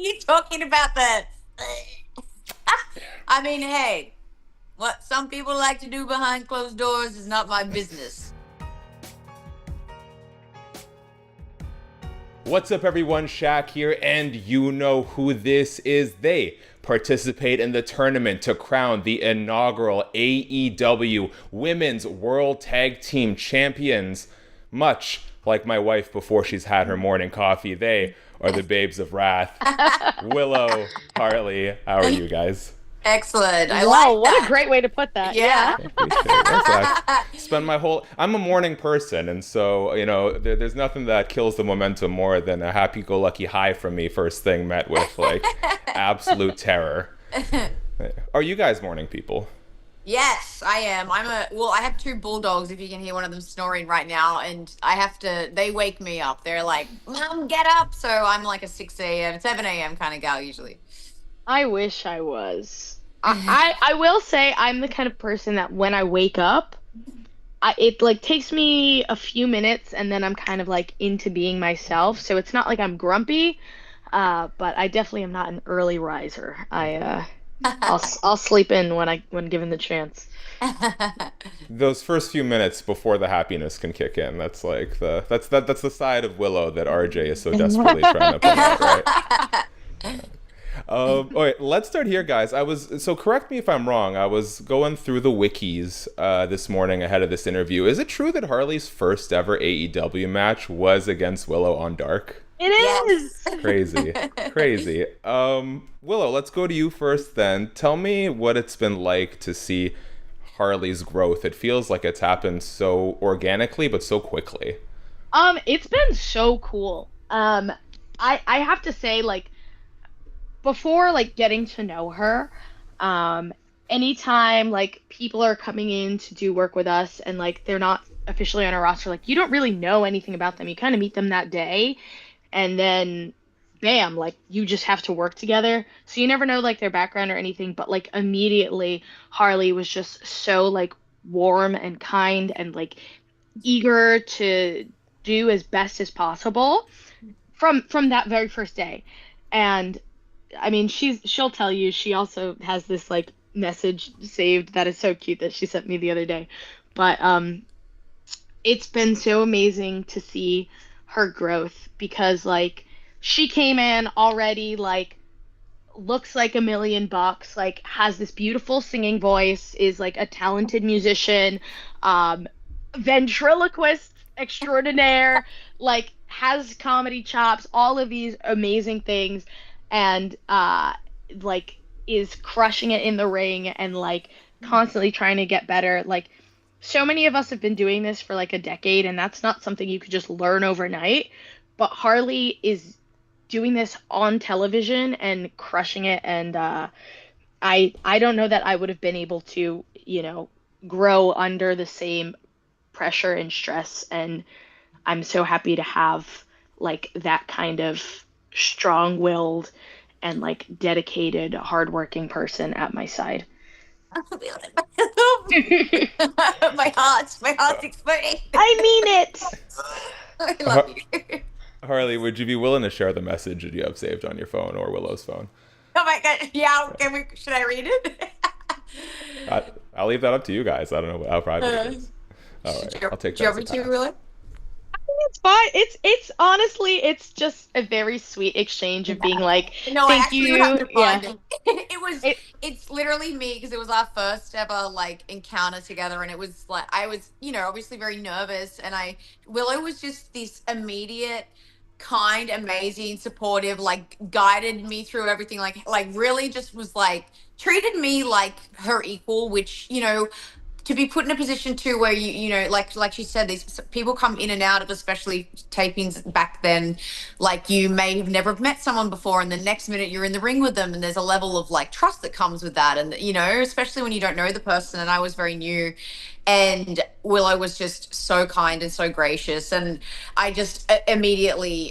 you talking about the? I mean, hey, what some people like to do behind closed doors is not my business. What's up, everyone? Shaq here, and you know who this is. They participate in the tournament to crown the inaugural AEW Women's World Tag Team Champions. Much like my wife before she's had her morning coffee, they are the Babes of Wrath. Willow, Harley, how are you guys? Excellent. I Wow, like what that. a great way to put that. Yeah. I'm a morning person, and so, there's nothing that kills the momentum more than a happy-go-lucky high from me first thing met with, absolute terror. Are you guys morning people? Yes, I am. I have two bulldogs, if you can hear one of them snoring right now, and they wake me up. They're like, Mom, get up. So I'm like a 6 a.m., 7 a.m. kind of gal usually. I wish I was. I will say I'm the kind of person that when I wake up, it takes me a few minutes and then I'm kind of into being myself. So it's not like I'm grumpy, but I definitely am not an early riser. I'll sleep in when given the chance. Those first few minutes before the happiness can kick in, that's the side of Willow that RJ is so desperately trying to put out, right? All right, let's start here, guys. So correct me if I'm wrong. I was going through the wikis this morning ahead of this interview. Is it true that Harley's first ever AEW match was against Willow on Dark? It is. Crazy. Willow, let's go to you first then. Tell me what it's been like to see Harley's growth. It feels like it's happened so organically, but so quickly. It's been so cool. I have to say, before getting to know her, anytime people are coming in to do work with us and they're not officially on our roster, you don't really know anything about them. You kind of meet them that day and then bam, you just have to work together. So you never know their background or anything, but immediately Harley was just so warm and kind and eager to do as best as possible from that very first day. And I mean, she'll tell you she also has this message saved that is so cute that she sent me the other day. But it's been so amazing to see her growth because she came in already looks like $1,000,000, has this beautiful singing voice, is a talented musician, ventriloquist extraordinaire, has comedy chops, all of these amazing things. And is crushing it in the ring and constantly trying to get better. So many of us have been doing this for a decade, and that's not something you could just learn overnight. But Harley is doing this on television and crushing it, and I don't know that I would have been able to grow under the same pressure and stress. And I'm so happy to have that kind of strong-willed and dedicated, hardworking person at my side. my heart's exploding. I mean it. I love you. Harley, would you be willing to share the message that you have saved on your phone or Willow's phone? Oh my god! Yeah, should I read it? I'll leave that up to you guys. I don't know how private it is. All right, I'll take that. Do you want me to, Willow? It's fine. It's honestly, it's just a very sweet exchange of being no, thank you. Yeah. It's literally me because it was our first ever encounter together, and it was I was obviously very nervous, and Willow was just this immediate, kind, amazing, supportive, guided me through everything, really just was treated me like her equal, which to be put in a position too where like she said, these people come in and out of, especially tapings back then, you may have never met someone before, and the next minute you're in the ring with them, and there's a level of trust that comes with that, and especially when you don't know the person. And I was very new, and Willow was just so kind and so gracious, and I just immediately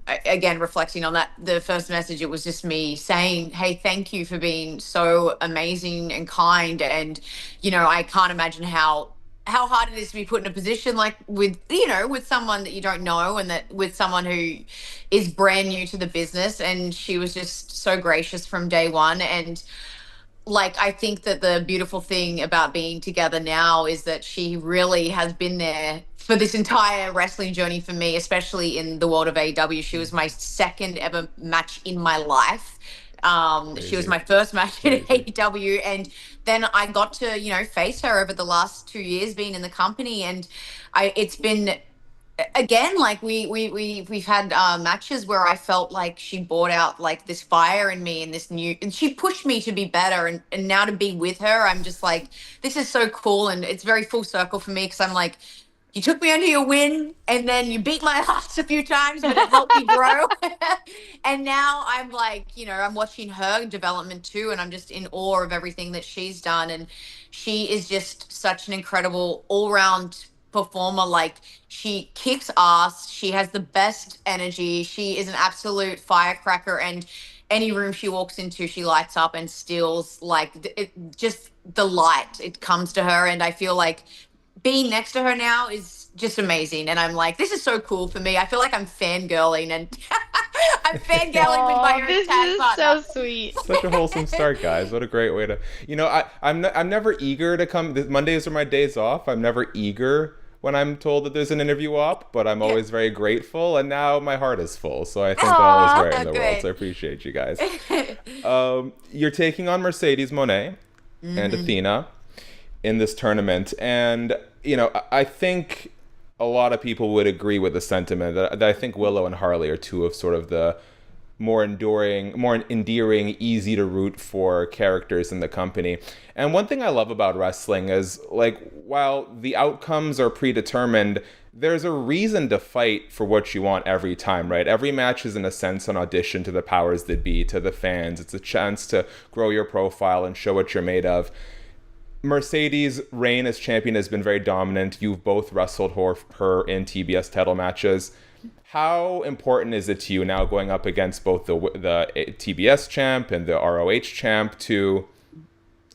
again, reflecting on that, the first message, it was just me saying, hey, thank you for being so amazing and kind, and I can't imagine how how hard it is to be put in a position like with, you know, with someone that you don't know, and that with someone who is brand new to the business. And she was just so gracious from day one. And like, I think that the beautiful thing about being together now is that she really has been there for this entire wrestling journey for me, especially in the world of AEW. She was my second ever match in my life. She was Crazy. my first match in Crazy. AEW, and then I got to, you know, face her over the last 2 years being in the company. And it's been, again, like we've had matches where I felt like she brought out like this fire in me, and this new, and she pushed me to be better. And now to be with her, I'm just like, this is so cool. And it's very full circle for me, because I'm like, you took me under your wing, and then you beat my ass a few times, but it helped me grow. And now I'm like, you know, I'm watching her development too, and I'm just in awe of everything that she's done. And she is just such an incredible all-round performer. Like, she kicks ass, she has the best energy, she is an absolute firecracker, and any room she walks into, she lights up and steals. Like, just the light, it comes to her. And I feel like being next to her now is just amazing. And I'm like, this is so cool for me. I feel like I'm fangirling, and I'm fangirling with my Oh, own this tag is partner. so sweet. Such a wholesome start, guys. What a great way to, I'm never eager to come. Mondays are my days off. I'm never eager when I'm told that there's an interview op, but I'm Yeah. always very grateful. And now my heart is full, so I think all is Oh, right in the world. So I good. appreciate you guys. You're taking on Mercedes Moné and Athena in this tournament, and I think a lot of people would agree with the sentiment that I think Willow and Harley are two of sort of the more enduring, more endearing, easy to root for characters in the company. And one thing I love about wrestling is, like, while the outcomes are predetermined, there's a reason to fight for what you want every time, right? Every match is, in a sense, an audition to the powers that be, to the fans. It's a chance to grow your profile and show what you're made of. Mercedes' reign as champion has been very dominant. You've both wrestled her in TBS title matches. How important is it to you now, going up against both the TBS champ and the ROH champ, to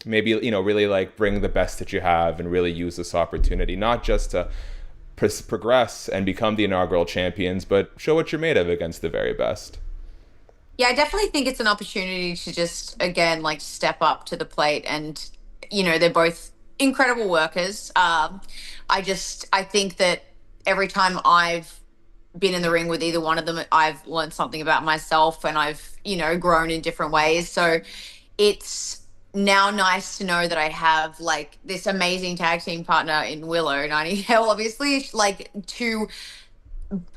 maybe really like bring the best that you have and really use this opportunity, not just to progress and become the inaugural champions, but show what you're made of against the very best? Yeah, I definitely think it's an opportunity to just, again, like, step up to the plate. And, you know, they're both incredible workers. I think that every time I've been in the ring with either one of them, I've learned something about myself, and I've, you know, grown in different ways. So it's now nice to know that I have like this amazing tag team partner in Willow, Nightingale, obviously, like, to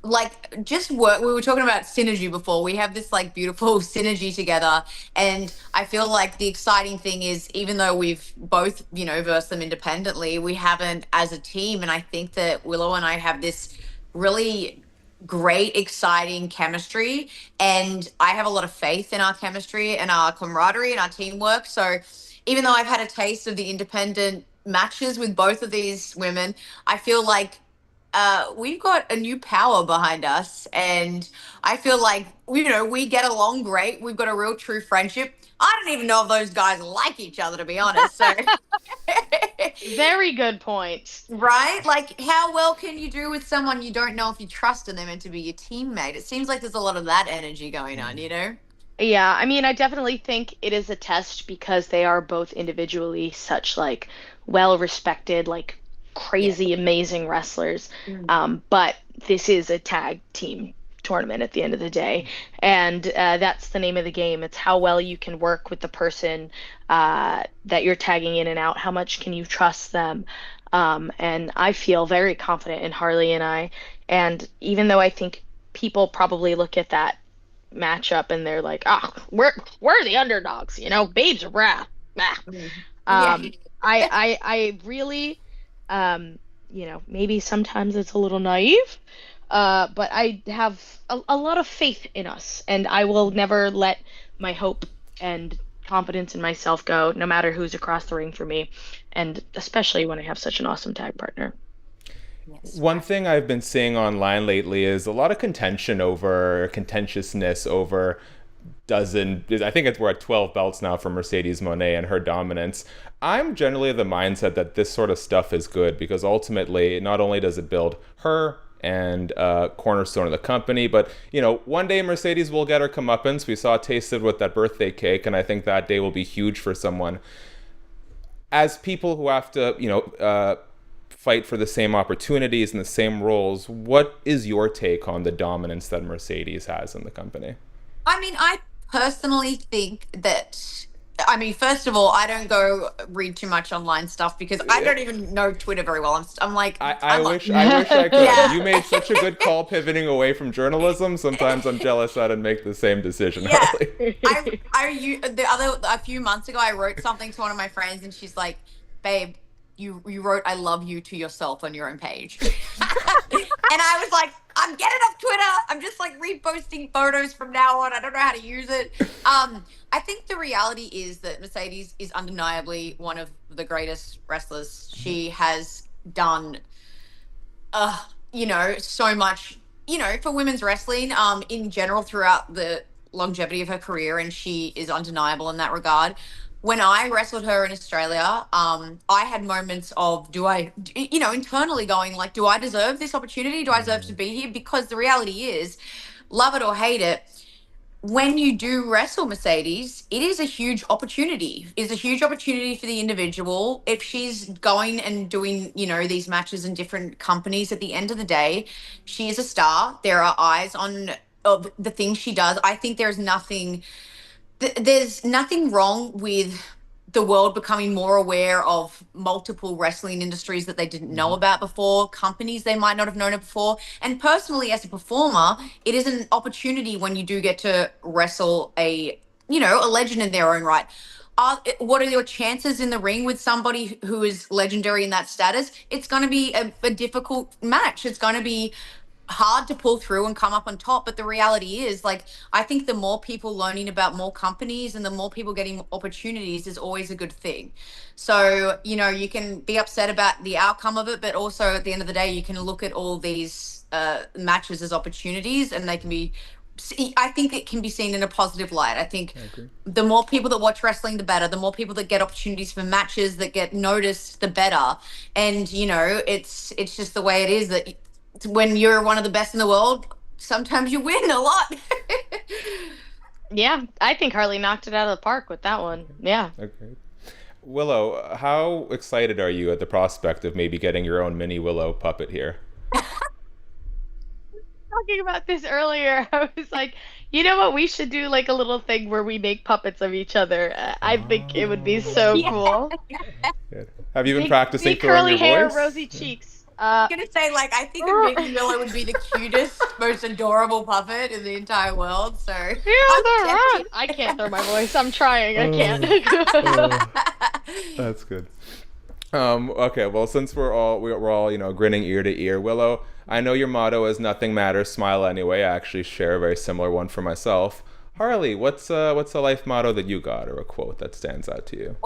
like just work. We were talking about synergy before. We have this like beautiful synergy together. And I feel like the exciting thing is, even though we've both, you know, versed them independently, we haven't as a team. And I think that Willow and I have this really great, exciting chemistry. And I have a lot of faith in our chemistry and our camaraderie and our teamwork. So even though I've had a taste of the independent matches with both of these women, I feel like we've got a new power behind us. And I feel like, you know, we get along great. We've got a real true friendship. I don't even know if those guys like each other, to be honest. So, Very good point. right? Like, how well can you do with someone you don't know if you trust and they're meant to be your teammate? It seems like there's a lot of that energy going on, you know? Yeah, I mean, I definitely think it is a test because they are both individually such like well-respected, like Yeah. crazy amazing wrestlers. Mm. But this is a tag team tournament at the end of the day, and that's the name of the game. It's how well you can work with the person that you're tagging in and out. How much can you trust them? And I feel very confident in Harley and I. And even though I think people probably look at that matchup and they're like, "Oh, we're the underdogs, you know, Babes of Wrath." Nah. Mm. Yeah. Um, I really, you know, maybe sometimes it's a little naive, but I have a lot of faith in us, and I will never let my hope and confidence in myself go, no matter who's across the ring for me, and especially when I have such an awesome tag partner. Yes. One thing I've been seeing online lately is a lot of contentiousness over dozen, I think we're at 12 belts now for Mercedes Moné and her dominance. I'm generally of the mindset that this sort of stuff is good because ultimately, not only does it build her and cornerstone of the company, but one day Mercedes will get her comeuppance. We saw it tasted with that birthday cake, and I think that day will be huge for someone. As people who have to, fight for the same opportunities and the same roles, what is your take on the dominance that Mercedes has in the company? I mean, I personally think that, first of all, I don't go read too much online stuff because I don't even know Twitter very well. I'm like, I wish I could. Yeah. You made such a good call pivoting away from journalism. Sometimes I'm jealous I didn't make the same decision. Yeah. A few months ago, I wrote something to one of my friends, and she's like, "Babe, you wrote 'I love you' to yourself on your own page." And I was like, I'm getting off Twitter. I'm just like reposting photos from now on. I don't know how to use it. I think the reality is that Mercedes is undeniably one of the greatest wrestlers. She has done, so much, for women's wrestling in general throughout the longevity of her career, and she is undeniable in that regard. When I wrestled her in Australia, I had moments of, internally going like, do I deserve this opportunity? Do I deserve to be here? Because the reality is, love it or hate it, when you do wrestle Mercedes, it is a huge opportunity. It's a huge opportunity for the individual. If she's going and doing, these matches in different companies, at the end of the day, she is a star. There are eyes on of the things she does. I think there's nothing wrong with the world becoming more aware of multiple wrestling industries that they didn't know about before, companies they might not have known it before. And personally, as a performer, it is an opportunity when you do get to wrestle a legend in their own right. What are your chances in the ring with somebody who is legendary in that status? It's going to be a difficult match. It's going to be hard to pull through and come up on top. But the reality is, I think the more people learning about more companies and the more people getting opportunities is always a good thing. So, you can be upset about the outcome of it, but also at the end of the day, you can look at all these matches as opportunities, and they can be, I think it can be seen in a positive light. I think the more people that watch wrestling, the better. The more people that get opportunities for matches that get noticed, the better. And, it's just the way it is that when you're one of the best in the world, sometimes you win a lot. Yeah, I think Harley knocked it out of the park with that one. Yeah. Okay. Willow, how excited are you at the prospect of maybe getting your own mini Willow puppet here? Talking about this earlier, I was like, you know what? We should do like a little thing where we make puppets of each other. I think it would be so cool. Good. Have you been practicing big throwing curly your hair, voice? rosy cheeks. I'm gonna say, I think a baby Willow would be the cutest, most adorable puppet in the entire world. So Yeah, right. I can't throw my voice. I'm trying. I can't. That's good. Okay, well, since we're all grinning ear to ear, Willow, I know your motto is "Nothing matters, smile anyway." I actually share a very similar one for myself. Harley, what's a life motto that you got, or a quote that stands out to you?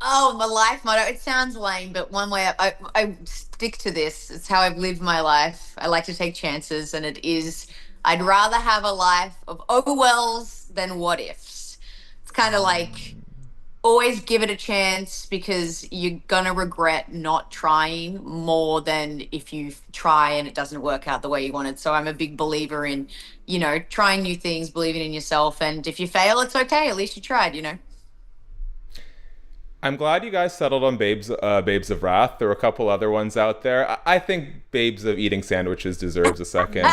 My life motto? It sounds lame, but one way I stick to this. It's how I've lived my life. I like to take chances, and it is, I'd rather have a life of overwhelms than what ifs. It's kind of like, always give it a chance, because you're gonna regret not trying more than if you try and it doesn't work out the way you wanted. So I'm a big believer in, trying new things, believing in yourself, and if you fail, it's okay. At least you tried. I'm glad you guys settled on Babes of Wrath. There were a couple other ones out there. I think Babes of Eating Sandwiches deserves a second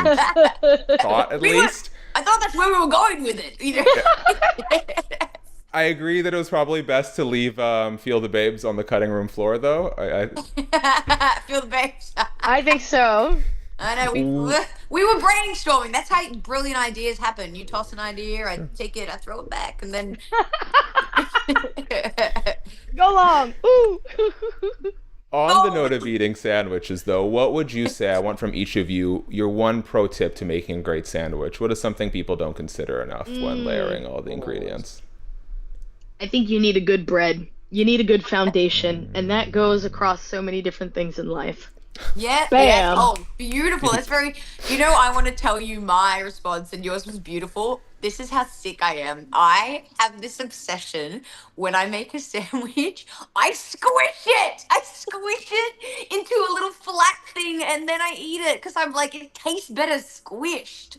thought, at least. I thought that's where we were going with it. I agree that it was probably best to leave Feel the Babes on the cutting room floor, though. Feel the Babes. I think so. I know, we were brainstorming. That's how brilliant ideas happen. You toss an idea, I take it, I throw it back, and then go long. Ooh. On the note of eating sandwiches, though, what would you say, I want from each of you, your one pro tip to making a great sandwich? What is something people don't consider enough when layering all the ingredients? I think you need a good bread. You need a good foundation, and that goes across so many different things in life. Yeah, Bam. yeah. Oh, beautiful. That's very, I want to tell you my response, and yours was beautiful. this is how sick I am. I have this obsession when I make a sandwich, I squish it. I squish it into a little flat thing and then I eat it because I'm like, it tastes better squished.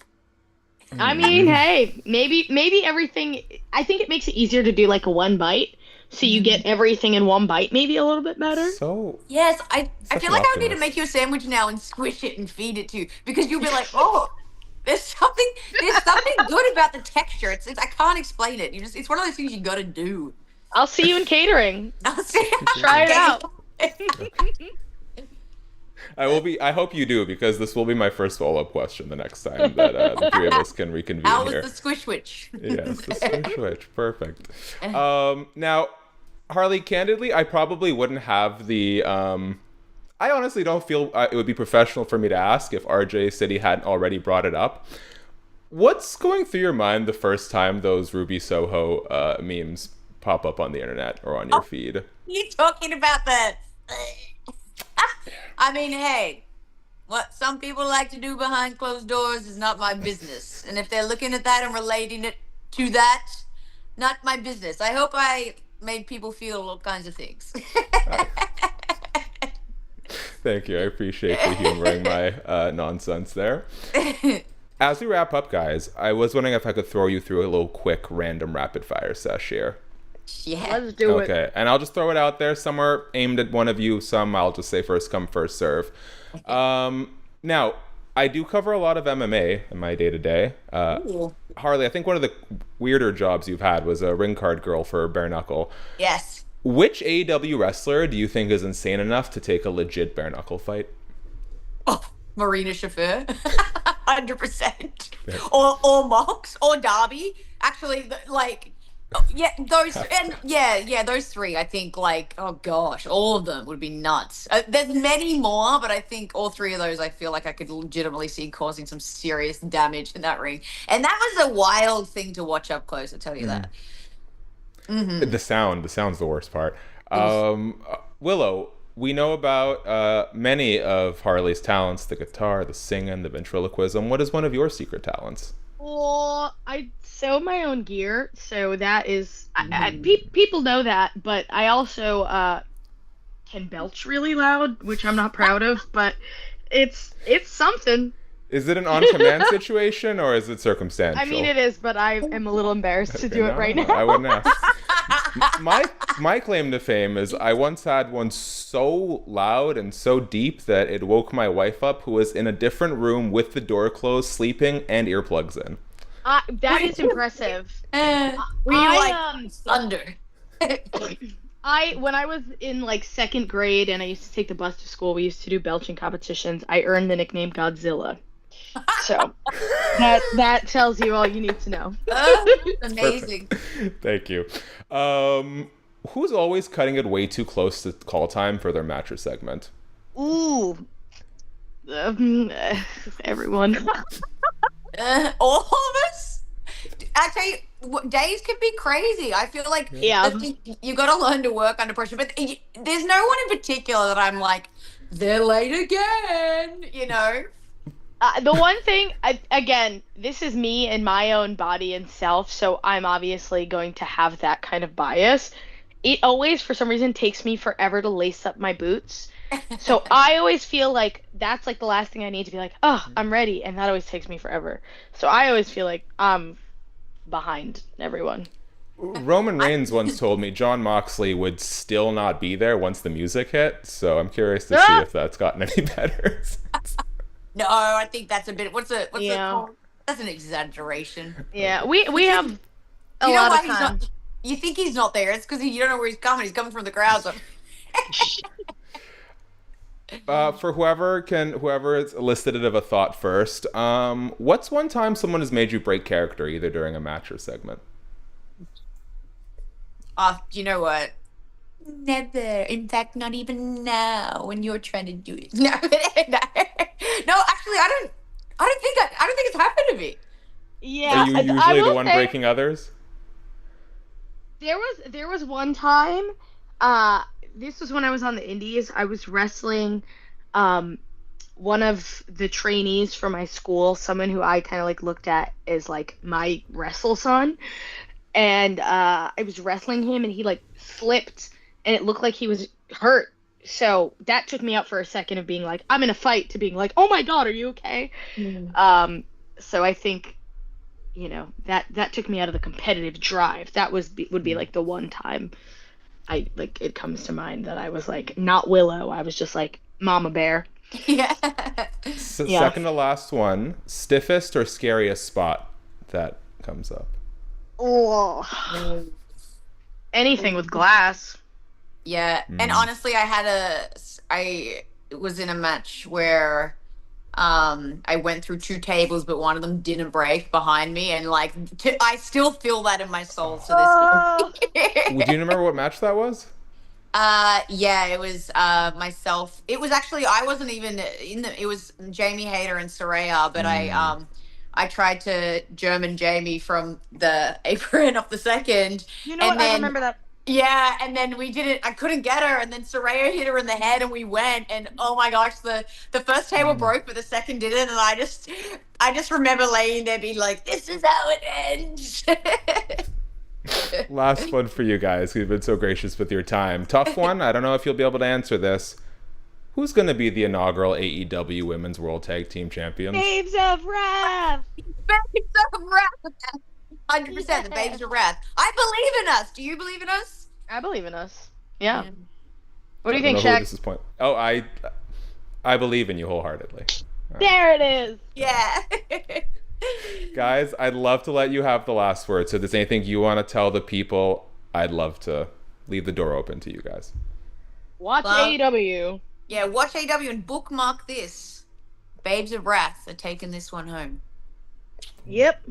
I mean, hey, maybe everything. I think it makes it easier to do like a one bite, so you get everything in one bite. Maybe a little bit better. So Yes, I such feel an like I would need to optimist. make you a sandwich now and squish it and feed it to you because you'll be like, oh, there's something good about the texture. It's I can't explain it. It's one of those things you got to do. I'll see you in catering. I'll say, Try it out. I hope you do, because this will be my first follow-up question the next time that the three of us can reconvene How was here. the squish witch? Yes, the switch. Perfect. Now, Harley, candidly, I probably wouldn't have the. I honestly don't feel it would be professional for me to ask if RJ said he hadn't already brought it up. What's going through your mind the first time those Ruby Soho memes pop up on the internet or on your feed? You talking about the? I mean, hey, what some people like to do behind closed doors is not my business. And if they're looking at that and relating it to that, not my business. I hope I made people feel all kinds of things. Thank you. I appreciate you humoring my nonsense there. As we wrap up, guys, I was wondering if I could throw you through a little quick random rapid fire sesh here. Yeah. Let's do it. Okay, and I'll just throw it out there. Some are aimed at one of you, some I'll just say first come, first serve. Now, I do cover a lot of MMA in my day-to-day. Harley, I think one of the weirder jobs you've had was a ring card girl for Bare Knuckle. Yes. Which AEW wrestler do you think is insane enough to take a legit bare knuckle fight? Oh, Marina Chauffeur. 100%. Or Mox or Darby. Actually, those three. I think, like, oh gosh, all of them would be nuts. There's many more, but I think all three of those, I feel like I could legitimately see causing some serious damage in that ring. And that was a wild thing to watch up close. I tell you that. Mm-hmm. The sound's the worst part. Willow, we know about many of Harley's talents: the guitar, the singing, the ventriloquism. What is one of your secret talents? Well, I sew my own gear, so that is people know that, but I also can belch really loud, which I'm not proud of, but it's something. Is it an on-command situation, or is it circumstantial? I mean, it is, but I am a little embarrassed to do it right now. I wouldn't ask. My claim to fame is I once had one so loud and so deep that it woke my wife up, who was in a different room with the door closed, sleeping, and earplugs in. That is impressive. Were you like thunder? When I was in like second grade and I used to take the bus to school, we used to do belching competitions. I earned the nickname Godzilla. So that tells you all you need to know. Amazing. Perfect. Thank you. Who's always cutting it way too close to call time for their mattress segment? Ooh. Everyone. All of us? I tell you, days can be crazy. I feel like you got to learn to work under pressure. But there's no one in particular that I'm like, they're late again, you know? The one thing, again, this is me and my own body and self, so I'm obviously going to have that kind of bias. It always, for some reason, takes me forever to lace up my boots. So I always feel like that's like the last thing I need to be like, oh, I'm ready. And that always takes me forever. So I always feel like I'm behind everyone. Roman Reigns once told me Jon Moxley would still not be there once the music hit. So I'm curious to see if that's gotten any better. No, I think that's a bit. What's it called? That's an exaggeration. Yeah, we have a lot of time. You think he's not there? It's because you don't know where he's coming. He's coming from the crowd. So. For whoever is elicited of a thought first, what's one time someone has made you break character, either during a match or segment? You know what? Never. In fact, not even now when you're trying to do it. No, no. Actually, I don't think it's happened to me. Yeah, are you usually the one breaking others? There was one time. This was when I was on the Indies. I was wrestling. one of the trainees for my school, someone who I kind of like looked at as like my wrestle son, and I was wrestling him, and he like slipped, and it looked like he was hurt. So that took me out for a second of being like, I'm in a fight, to being like, oh my God, are you okay? So I think, that took me out of the competitive drive. That would be like the one time I like it comes to mind that I was like not Willow. I was just like Mama Bear. Yeah. Yeah. Second to last one, stiffest or scariest spot that comes up. Oh, anything with glass. Yeah. And honestly, I was in a match where I went through two tables, but one of them didn't break behind me, and like I still feel that in my soul to this day. Do you remember what match that was? Yeah, it was myself. It was actually I wasn't even it was Jamie Hayter and Soraya, but I tried to German Jamie from the apron off the second. You know what? I remember that. Yeah, and then we didn't. I couldn't get her, and then Soraya hit her in the head, and we went. And oh my gosh, the first table broke, but the second didn't. And I just remember laying there, being like, "This is how it ends." Last one for you guys. You've been so gracious with your time. Tough one. I don't know if you'll be able to answer this. Who's going to be the inaugural AEW Women's World Tag Team Champions? Babes of Wrath. Babes of Wrath. 100%. The Babes of Wrath. I believe in us. Do you believe in us? I believe in us. Yeah. What do you I think, don't know who Shaq? This is point. Oh, I believe in you wholeheartedly. There it is. Yeah. Guys, I'd love to let you have the last word. So if there's anything you want to tell the people, I'd love to leave the door open to you guys. Watch AEW. Yeah, watch AEW and bookmark this. Babes of Wrath are taking this one home. Yep.